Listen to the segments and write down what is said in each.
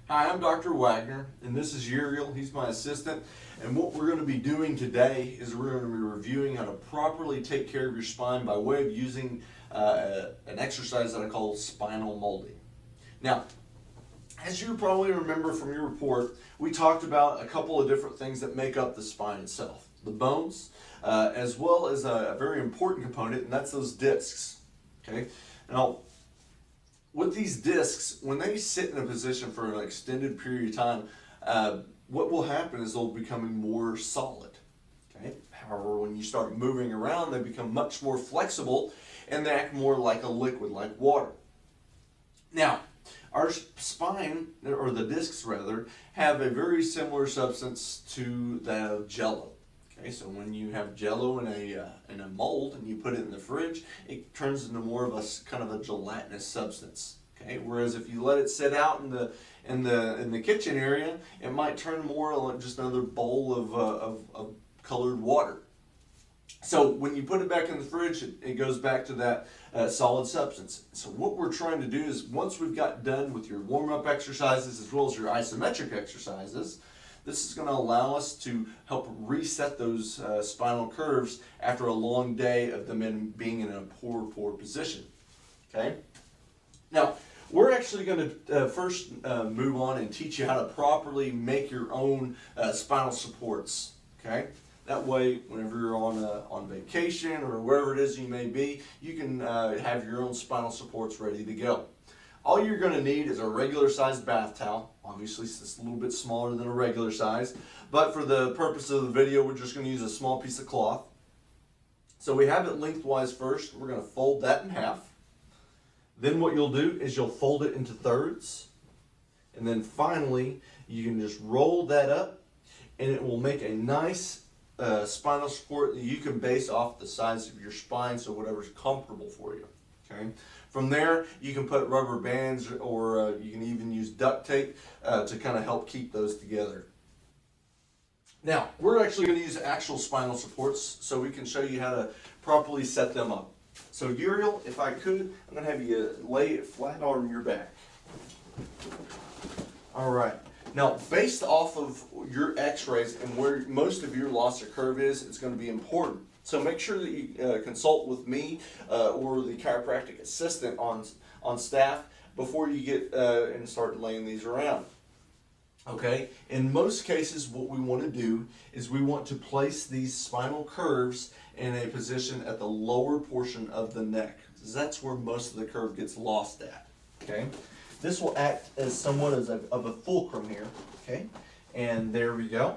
Hi, I'm Dr. Wagner, and this is Uriel. He's my assistant. And what we're going to be doing today is we're going to be reviewing how to properly take care of your spine by way of using an exercise that I call spinal molding. Now, as you probably remember from your report, we talked about a couple of different things that make up the spine itself. The bones, as well as a very important component, and that's those discs. Okay. Now, with these discs, when they sit in a position for an extended period of time, what will happen is they'll become more solid. Okay. However, when you start moving around, they become much more flexible and they act more like a liquid, like water. Now, our spine, or the discs rather, have a very similar substance to that of Jello. Okay, so when you have Jello in a mold and you put it in the fridge, it turns into more of a kind of a gelatinous substance. Okay, whereas if you let it sit out in the kitchen area, it might turn more like just another bowl of colored water. So when you put it back in the fridge, it goes back to that solid substance. So what we're trying to do is, once we've got done with your warm-up exercises as well as your isometric exercises, this is going to allow us to help reset those spinal curves after a long day of them being in a poor position. Okay? Now, we're actually going to first move on and teach you how to properly make your own spinal supports. Okay? That way, whenever you're on vacation or wherever it is you may be, you can have your own spinal supports ready to go. All you're going to need is a regular sized bath towel. Obviously, it's a little bit smaller than a regular size, but for the purpose of the video, we're just going to use a small piece of cloth. So we have it lengthwise first. We're going to fold that in half. Then what you'll do is you'll fold it into thirds. And then finally, you can just roll that up, and it will make a nice spinal support that you can base off the size of your spine, so whatever's comfortable for you. Okay. From there, you can put rubber bands, or you can even use duct tape to kind of help keep those together. Now, we're actually going to use actual spinal supports so we can show you how to properly set them up. So Uriel, if I could, I'm going to have you lay it flat on your back. All right. Now, based off of your x-rays and where most of your loss of curve is, it's going to be important. So make sure that you consult with me or the chiropractic assistant on staff before you get and start laying these around. Okay, in most cases what we want to do is we want to place these spinal curves in a position at the lower portion of the neck. That's where most of the curve gets lost at. Okay, this will act as somewhat of a fulcrum here. Okay, and there we go.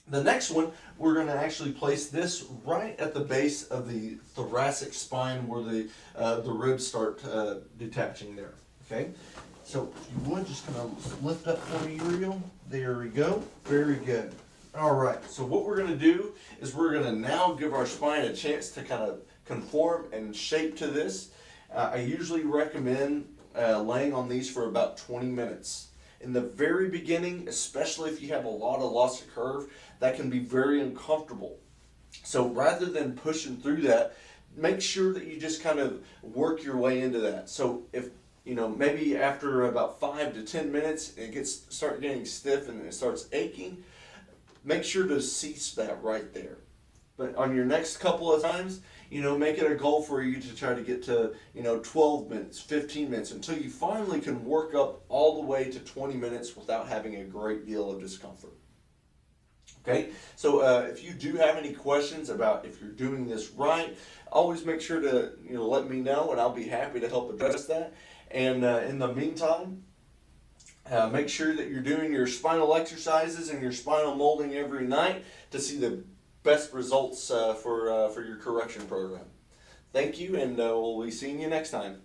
The next one, we're going to actually place this right at the base of the thoracic spine where the ribs start detaching there. Okay, so if you would just kind of lift up for me, Uriel. There we go. Very good. All right, so what we're going to do is we're going to now give our spine a chance to kind of conform and shape to this. I usually recommend laying on these for about 20 minutes. In the very beginning, especially if you have a lot of loss of curve, that can be very uncomfortable. So rather than pushing through that, make sure that you just kind of work your way into that. So if, maybe after about 5 to 10 minutes, it start getting stiff and it starts aching, make sure to cease that right there. But on your next couple of times, make it a goal for you to try to get to, 12 minutes, 15 minutes, until you finally can work up all the way to 20 minutes without having a great deal of discomfort. Okay, so if you do have any questions about if you're doing this right, always make sure to, let me know, and I'll be happy to help address that. And in the meantime, make sure that you're doing your spinal exercises and your spinal molding every night to see the best results for your correction program. Thank you, and we'll be seeing you next time.